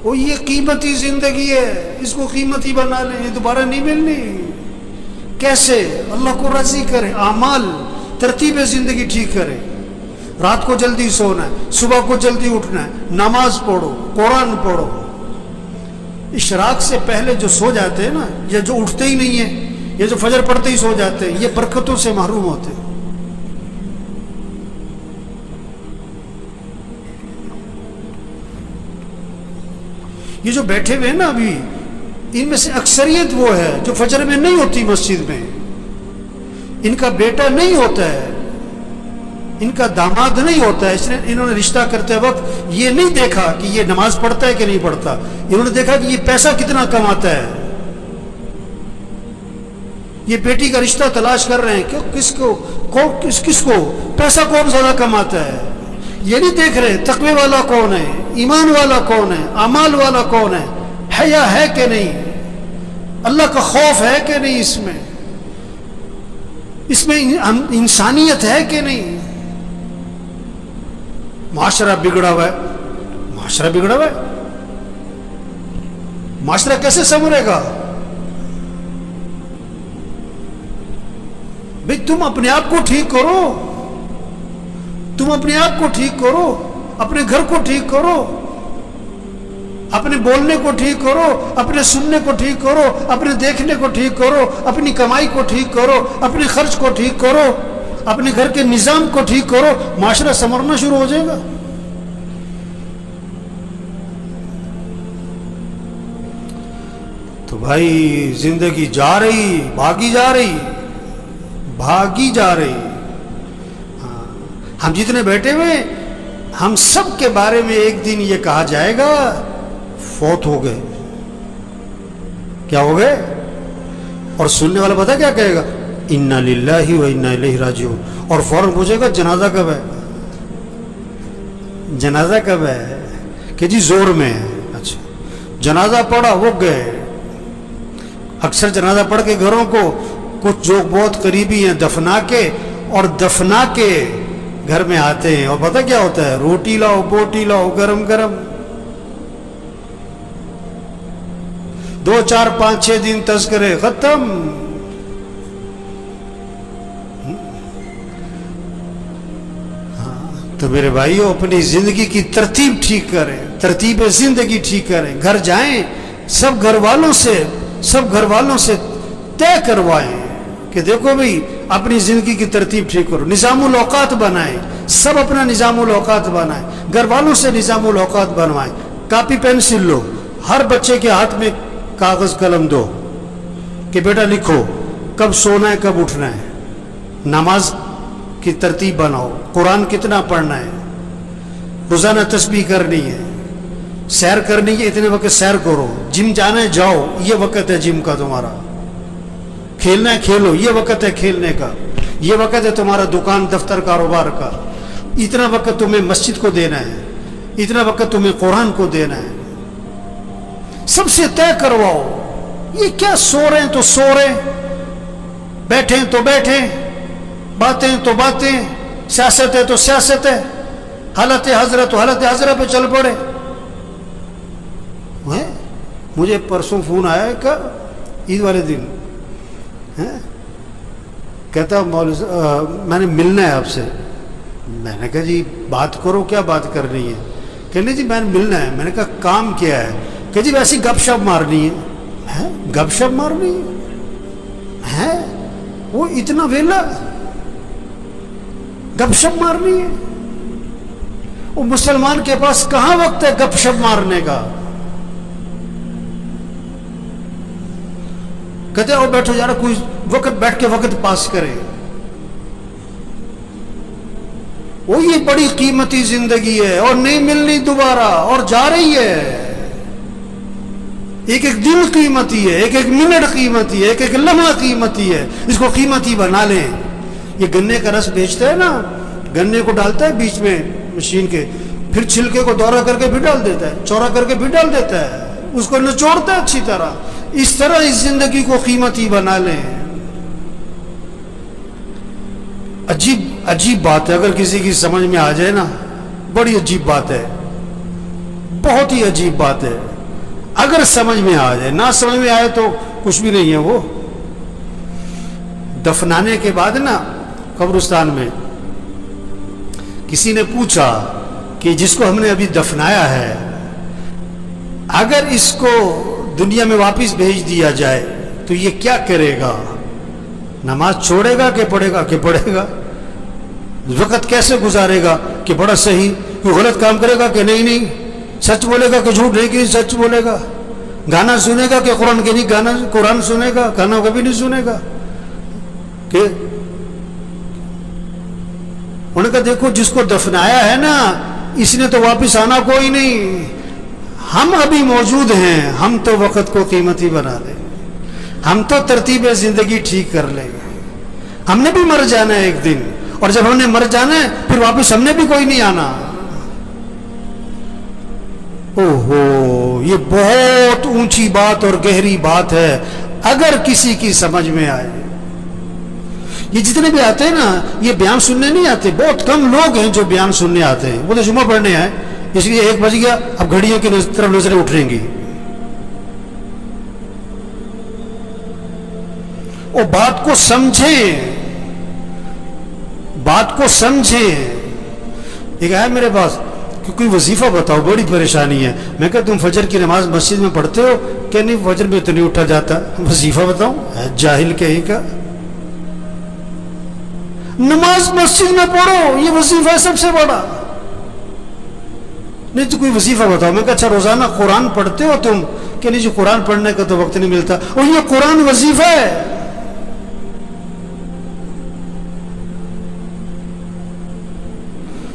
وہ یہ قیمتی زندگی ہے، اس کو قیمتی بنا لیں، یہ دوبارہ نہیں ملنی۔ کیسے؟ اللہ کو راضی کرے، اعمال ترتیب زندگی ٹھیک کرے۔ رات کو جلدی سونا ہے، صبح کو جلدی اٹھنا ہے، نماز پڑھو، قرآن پڑھو۔ اشراق سے پہلے جو سو جاتے ہیں نا، یا جو اٹھتے ہی نہیں ہیں، یا جو فجر پڑھتے ہی سو جاتے ہیں، یہ برکتوں سے محروم ہوتے ہیں۔ یہ جو بیٹھے ہوئے ہیں نا ابھی، ان میں سے اکثریت وہ ہے جو فجر میں نہیں ہوتی مسجد میں، ان کا بیٹا نہیں ہوتا ہے، ان کا داماد نہیں ہوتا ہے، اس نے انہوں نے رشتہ کرتے وقت یہ نہیں دیکھا کہ یہ نماز پڑھتا ہے کہ نہیں پڑھتا، انہوں نے دیکھا کہ یہ پیسہ کتنا کماتا ہے۔ یہ بیٹی کا رشتہ تلاش کر رہے ہیں کہ کس کو پیسہ کون زیادہ کماتا ہے، یہ نہیں دیکھ رہے تقوی والا کون ہے، ایمان والا کون ہے، اعمال والا کون ہے، حیا ہے کہ نہیں، اللہ کا خوف ہے کہ نہیں، اس میں انسانیت ہے کہ نہیں۔ معاشرہ بگڑا ہوا ہے، معاشرہ بگڑا ہوا ہے، معاشرہ کیسے سنورے گا؟ بھئی تم اپنے آپ کو ٹھیک کرو، تم اپنے آپ کو ٹھیک کرو، اپنے گھر کو ٹھیک کرو، اپنے بولنے کو ٹھیک کرو، اپنے سننے کو ٹھیک کرو، اپنے دیکھنے کو ٹھیک کرو، اپنی کمائی کو ٹھیک کرو، اپنے خرچ کو ٹھیک کرو، اپنے گھر کے نظام کو ٹھیک کرو، معاشرہ سنورنا شروع ہو جائے گا۔ تو بھائی زندگی جا رہی، بھاگی جا رہی، بھاگی جا رہی۔ ہم جتنے بیٹھے ہوئے، ہم سب کے بارے میں ایک دن یہ کہا جائے گا فوت ہو گئے۔ کیا ہو گئے؟ اور سننے والا پتہ کیا کہے گا؟ انا للہ و انا الیہ راجعون، اور فوراً پوچھے گا جنازہ کب ہے، جنازہ کب ہے، کہ جی زور میں ہے۔ اچھا، جنازہ پڑھا، وہ گئے۔ اکثر جنازہ پڑھ کے گھروں کو کچھ جو بہت قریبی ہیں دفنا کے، اور دفنا کے گھر میں آتے ہیں، اور پتہ کیا ہوتا ہے؟ روٹی لاؤ، بوٹی لاؤ، گرم گرم۔ 2 4 5 6 دن تذکرے ختم۔ تو میرے بھائیو، اپنی زندگی کی ترتیب ٹھیک کریں، ترتیب زندگی ٹھیک کریں۔ گھر جائیں، سب گھر والوں سے طے کروائیں کہ دیکھو بھئی اپنی زندگی کی ترتیب ٹھیک کرو، نظام الاوقات بنائیں، سب اپنا نظام الاوقات بنائیں، گھر والوں سے نظام الاوقات بنوائیں۔ کاپی پینسل لو، ہر بچے کے ہاتھ میں کاغذ قلم دو کہ بیٹا لکھو کب سونا ہے، کب اٹھنا ہے، نماز کی ترتیب بناؤ، قرآن کتنا پڑھنا ہے، روزانہ تسبیح کرنی ہے، سیر کرنی ہے، اتنے وقت سیر کرو، جم جانا ہے جاؤ، یہ وقت ہے جم کا تمہارا، کھیلنا ہے کھیلو، یہ وقت ہے کھیلنے کا، یہ وقت ہے تمہارا دکان دفتر کاروبار کا، اتنا وقت تمہیں مسجد کو دینا ہے، اتنا وقت تمہیں قرآن کو دینا ہے۔ سب سے طے کرواؤ۔ یہ کیا سو رہے ہیں تو سو رہے، بیٹھیں تو بیٹھیں، باتیں تو باتیں، سیاست ہے تو سیاست ہے، حالت حضرت تو حالت حضرت پہ چل پڑے۔ مجھے پرسوں فون آیا کہ عید والے دن، کہتا میں نے ملنا ہے آپ سے۔ میں نے کہا جی بات کرو، کیا بات کرنی ہے؟ کہنے جی میں نے ملنا ہے۔ میں نے کہا کام کیا ہے؟ کہ جی ویسی گپ شپ مارنی ہے۔ گپ شپ مارنی ہے؟ وہ اتنا ویلا گپ شپ مارنی ہے؟ وہ مسلمان کے پاس کہاں وقت ہے گپ شپ مارنے کا؟ کہتے ہیں وہ بیٹھو یار، کوئی وقت بیٹھ کے وقت پاس کرے۔ وہ یہ بڑی قیمتی زندگی ہے اور نہیں ملنی دوبارہ، اور جا رہی ہے۔ ایک ایک دن قیمتی ہے، ایک ایک منٹ قیمتی ہے، ایک ایک لمحہ قیمتی ہے، اس کو قیمتی بنا لیں۔ یہ گنے کا رس بیچتا ہے نا، گنے کو ڈالتا ہے بیچ میں مشین کے، پھر چھلکے کو دورہ کر کے بھی ڈال دیتا ہے، چورا کر کے بھی ڈال دیتا ہے، اس کو نچوڑتا ہے اچھی طرح۔ اس طرح اس زندگی کو قیمتی بنا لیں۔ عجیب بات ہے، اگر کسی کی سمجھ میں آ جائے نا، بڑی عجیب بات ہے، बहुत ही अजीब बात है। अगर समझ में आ जाए, ना समझ में आए तो कुछ भी नहीं है। वो दफनाने के बाद ना कब्रिस्तान में किसी ने पूछा कि जिसको हमने अभी दफनाया है, अगर इसको दुनिया में वापस भेज दिया जाए तो ये क्या करेगा? नमाज छोड़ेगा कि पढ़ेगा? कि पढ़ेगा। वक्त कैसे गुजारेगा? कि बड़ा सही। कोई गलत काम करेगा कि नहीं नहीं, सच बोलेगा कि झूठ नहीं, कि सच बोलेगा। गाना सुनेगा कि कुरान के नहीं, गाना कुरान सुनेगा, गाना कभी नहीं सुनेगा। कि उन्होंने कहा देखो जिसको दफनाया है ना, इसने तो वापस आना कोई नहीं। हम अभी मौजूद हैं, हम तो वक्त को कीमती बना लें, हम तो तरतीब जिंदगी ठीक कर लेंगे। हमने भी मर जाना है एक दिन, और जब हमने मर जाना है फिर वापस हमने भी कोई नहीं आना। ओहो, ये बहुत ऊंची बात और गहरी बात है, अगर किसी की समझ में आए। ये जितने भी आते हैं ना, ये बयान सुनने नहीं आते। बहुत कम लोग हैं जो बयान सुनने आते हैं। वो तो जुम्मा पढ़ने आए, इसलिए 1 बज गया, अब घड़ियों की तरफ नजरें उठेंगी। वो बात को समझें, बात को समझें। एक आया मेरे पास कि कोई वजीफा बताओ, बड़ी परेशानी है। मैं कहा तुम फजर की नमाज मस्जिद में पढ़ते हो? क्या नहीं, फजर में तो नहीं उठा जाता। वजीफा बताओ? जाहिल कहीं का। नमाज मस्जिद में पढ़ो, ये वजीफा है सबसे बड़ा। नहीं तो कोई वजीफा बताओ। मैं कहा अच्छा रोजाना कुरान पढ़ते हो तुम? क्या नहीं जी, कुरान पढ़ने का तो वक्त नहीं मिलता। और ये कुरान वजीफा है।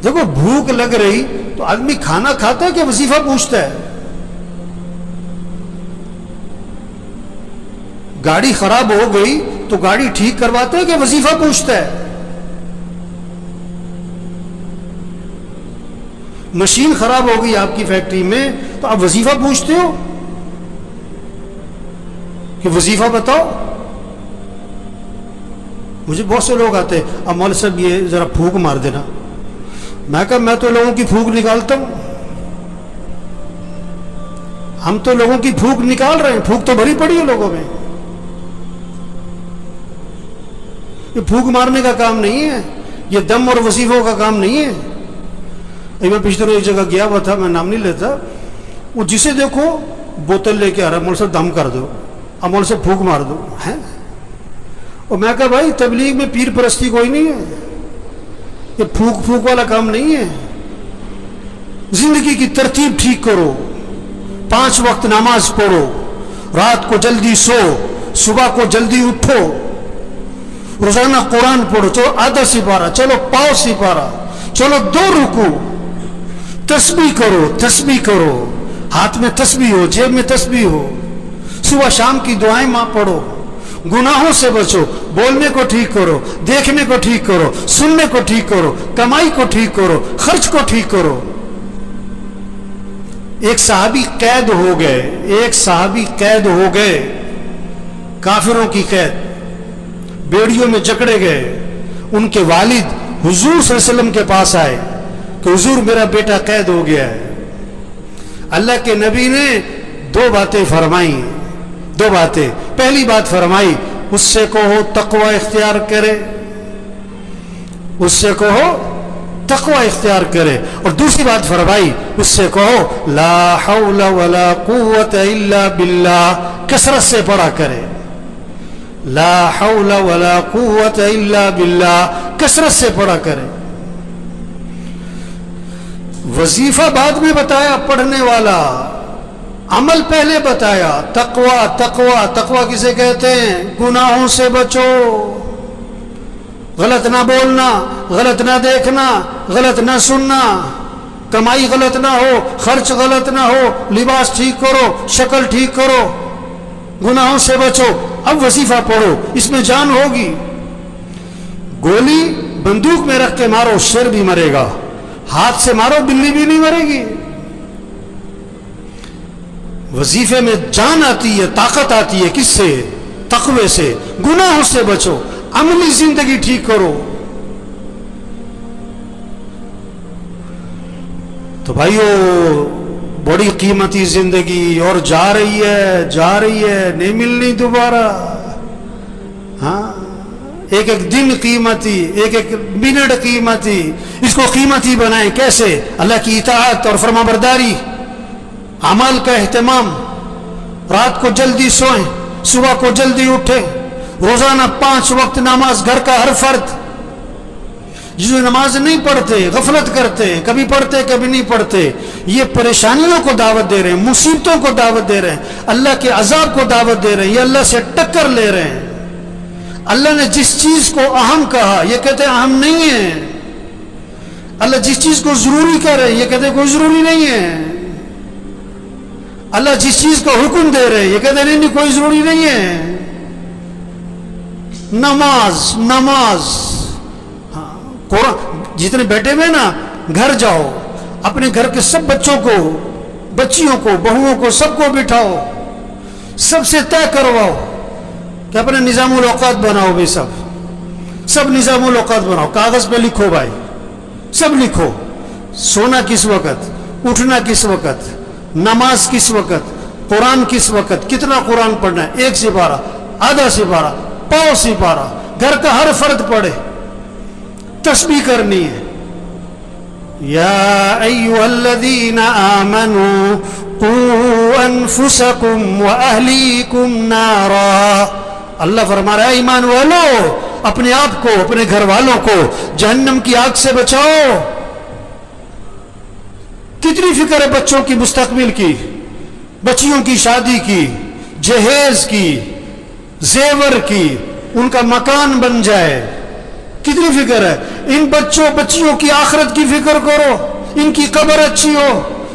देखो भूख लग रही तो आदमी खाना खाता है कि वजीफा पूछता है? गाड़ी खराब हो गई तो गाड़ी ठीक करवाता है कि वजीफा पूछता है? मशीन खराब हो गई आपकी फैक्ट्री में तो आप वजीफा पूछते हो कि वजीफा बताओ? मुझे बहुत से लोग आते हैं, अब मौलवी साहब ये जरा फूंक मार देना। मैं कहा मैं तो लोगों की फूंक निकालता हूं। हम तो लोगों की फूंक निकाल रहे हैं, फूंक तो भरी पड़ी है लोगों में। ये फूंक मारने का काम नहीं है, ये दम और वजीफों का काम नहीं है। मैं पिछले रोज एक जगह गया हुआ था, मैं नाम नहीं लेता। वो जिसे देखो बोतल लेके आ रहा, मौलवी साहब दम कर दो, अब मौलवी साहब फूंक मार दो है। और मैं कहा भाई तबलीग में पीर परस्ती कोई नहीं है, ये फूंक फूंक वाला काम नहीं है। जिंदगी की तरतीब ठीक करो, 5 वक्त नमाज पढ़ो, रात को जल्दी सो, सुबह को जल्दी उठो, रोजाना कुरान पढ़ो। चलो आधा सिपारा, चलो पाव सिपारा, चलो 2 रुकू, तस्बीह करो, तस्बीह करो, हाथ में तस्बीह हो, जेब में तस्बीह हो, सुबह शाम की दुआएं मां पढ़ो, गुनाहों से बचो, बोलने को ठीक करो, देखने को ठीक करो, सुनने को ठीक करो, कमाई को ठीक करो, खर्च को ठीक करो। एक सहाबी कैद हो गए, एक सहाबी कैद हो गए, काफिरों की कैद, बेड़ियों में जकड़े गए। उनके वालिद हुजूर सल्लल्लाहु अलैहि वसल्लम के पास आए कि हुजूर मेरा बेटा कैद हो गया है। अल्लाह के नबी ने 2 बातें फरमाई, 2 बातें। पहली बात फरमाई उससे कहो तकवा इख्तियार करे, उससे कहो तकवा इख्तियार करे। और दूसरी बात फरमाई उससे कहो ला हौला वला कुव्वता इल्ला बिल्लाह, कसरत से पढ़ा करे। ला हौला वला कुव्वता इल्ला बिल्लाह, कसरत से पढ़ा करे। वजीफा बाद में बताया पढ़ने वाला, अमल पहले बताया। तकवा, तकवा, तकवा किसे कहते हैं? गुनाहों से बचो, गलत ना बोलना, गलत ना देखना, गलत ना सुनना, कमाई गलत ना हो, खर्च गलत ना हो, लिबास ठीक करो, शक्ल ठीक करो, गुनाहों से बचो। अब वजीफा पढ़ो, इसमें जान होगी। गोली बंदूक में रख के मारो, शेर भी मरेगा, हाथ से मारो बिल्ली भी नहीं मरेगी। वजीफे में जान आती है, ताकत आती है। किससे? तकवे से। गुनाहों से बचो, अमली जिंदगी ठीक करो। तो भाइयों बड़ी कीमती जिंदगी और जा रही है, नहीं मिलनी दोबारा। हाँ, एक एक दिन कीमती, एक एक मिनट कीमती, इसको कीमती बनाएं कैसे? अल्लाह की इताअत और फरमाबरदारी, अमल का एहतमाम, रात को जल्दी सोएं, सुबह को जल्दी उठें, रोजाना 5 वक्त नमाज, घर का हर फर्द। जो नमाज नहीं पढ़ते, गफलत करते, कभी पढ़ते कभी नहीं पढ़ते, ये परेशानियों को दावत दे रहे हैं, मुसीबतों को दावत दे रहे हैं, अल्लाह के अजाब को दावत दे रहे हैं, ये अल्लाह से टक्कर ले रहे हैं। अल्लाह ने जिस चीज को अहम कहा, ये कहते हैं अहम नहीं है। अल्लाह जिस चीज को जरूरी कह रहे हैं, ये कहते हैं कोई जरूरी नहीं है। अल्लाह जिस चीज को हुक्म दे रहे हैं, ये कहते हैं नहीं कोई जरूरी नहीं है। नमाज नमाज, जितने बैठे हुए ना, घर जाओ, अपने घर के सब बच्चों को, बच्चियों को, बहुओं को, सबको बिठाओ, सबसे तय करवाओ कि अपने निजामुल औकात बनाओ। भाई सब निजामुल औकात बनाओ, कागज पे लिखो भाई, सब लिखो। सोना किस वक्त, उठना किस वक्त, नमाज किस वक्त, कुरान किस वक्त, कितना कुरान पढ़ना है, 1 सिपारा, आधा सिपारा, पाव सिपारा, घर का हर फर्द पढ़े। तस्बीह करनी है। या अय्युहल्लज़ीना आमनू कू अनफुसकुम व अहलीकुम नारा। अल्लाह फरमा रहा है, ईमान वालों, अपने आप को, अपने घर वालों को जहन्नम की आग से बचाओ। कितनी फिक्र है बच्चों की मुस्तकबिल की, बच्चियों की शादी की, जहेज की, जेवर की, उनका मकान बन जाए, कितनी फिक्र है। इन बच्चियों की आखिरत की फिक्र करो, इनकी कब्र अच्छी हो,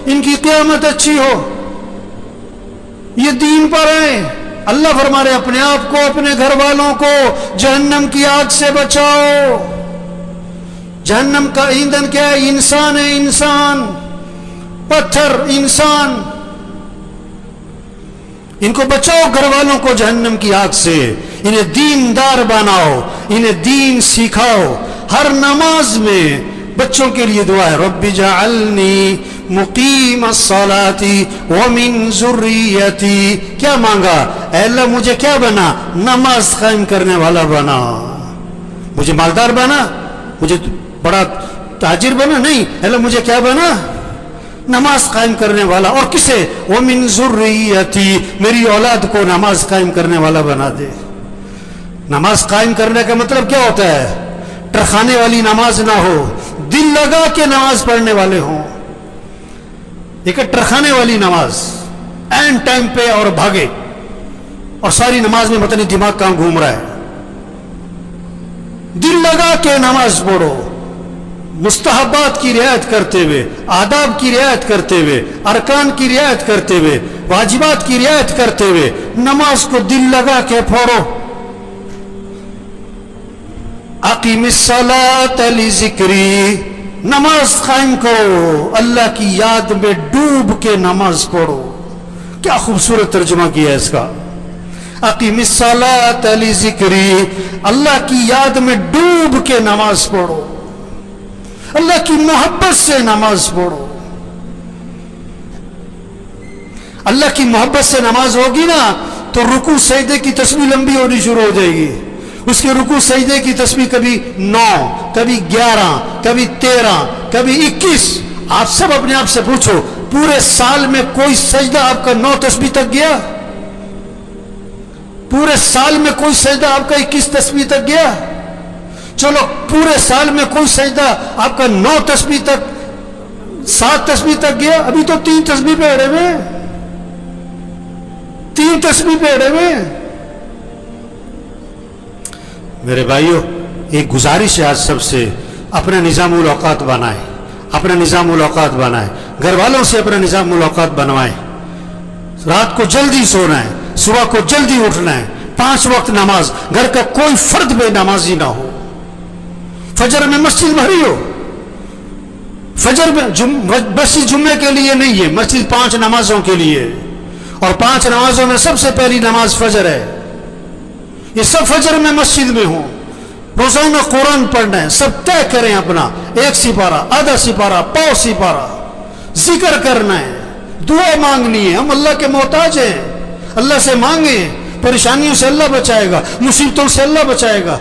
इनकी क़यामत अच्छी हो, ये दीन पर है। अल्लाह फरमा रहे, अपने आप को, अपने घर वालों को जहन्नम की आग से बचाओ। जहन्नम का ईंधन क्या है? इंसान है, इंसान, पत्थर, इंसान। इनको बचाओ, घर वालों को जहन्नम की आग से। इन्हें दीनदार बनाओ, इन्हें दीन सिखाओ। हर नमाज में बच्चों के लिए दुआ है, रब्बी जअलनी मुकीमस्सलाती व मिन ज़ुर्रियती। क्या मांगा? ऐ अल्लाह मुझे क्या बना? नमाज कायम करने वाला बना। मुझे मालदार बना, मुझे बड़ा ताजिर बना, नहीं, अल्लाह मुझे क्या बना? नमाज कायम करने वाला। और किसे? वो मिन ज़ुर्रियती, मेरी औलाद को नमाज कायम करने वाला बना दे। नमाज कायम करने का मतलब क्या होता है? टरखाने वाली नमाज ना हो, दिल लगा के नमाज पढ़ने वाले हों। एक टरखाने वाली नमाज, एंड टाइम पे और भागे, और सारी नमाज में पता नहीं दिमाग कहां घूम रहा है। दिल लगा के नमाज पढ़ो, मुस्तहबात की रियायत करते हुए, आदाब की रियायत करते हुए, अरकान की रियायत करते हुए, वाजिबात की रियायत करते हुए नमाज को दिल लगा के पढ़ो। अकीमिस्सलात लिज़िक्री, नमाज कायम करो, अल्लाह की याद में डूब के नमाज पढ़ो। क्या खूबसूरत तर्जुमा किया है इसका। अकीमिस्सलात लिज़िक्री, अल्लाह की याद में डूब के नमाज पढ़ो, अल्लाह की मोहब्बत से नमाज पढ़ो। अल्लाह की मोहब्बत से नमाज होगी ना, तो रुकू सजदे की तस्बीह लंबी होनी शुरू हो जाएगी। उसके रुकू सजदे की तस्बीह कभी 9, कभी 11, कभी 13, कभी 21। आप सब अपने आप से पूछो, पूरे साल में कोई सजदा आपका 9 तस्बीह तक गया? पूरे साल में कोई सजदा आपका 21 तस्बीह तक गया? चलो, पूरे साल में कोई सजदा आपका 9 तस्बीह तक, 7 तस्बीह तक गया? अभी तो 3 तस्बीह पे अड़े हुए, 3 तस्बीह पे अड़े हुए। मेरे भाइयों, एक गुजारिश है आज सबसे, अपना निजामुल औकात बनाए, अपना निजामुल औकात बनाए, घर वालों से अपना निजामुल औकात बनवाए। रात को जल्दी सोना है, सुबह को जल्दी उठना है, 5 वक्त नमाज, घर का कोई फर्द बेनमाजी ना हो। फजर में मस्जिद भरी हो, फजर में मस्जिद जुम्मे के लिए नहीं है, मस्जिद 5 नमाजों के लिए, और 5 नमाजों में सबसे पहली नमाज फजर है। ये सब फजर में मस्जिद में हो, रोजाना कुरान पढ़ना है, सब तय करें अपना 1 सिपारा, आधा सिपारा, पाव सिपारा, जिक्र करना है, دعا مانگنی ہے. ہم اللہ کے محتاج ہیں. اللہ سے مانگیں, پریشانیوں سے اللہ بچائے گا, مصیبتوں سے اللہ بچائے گا.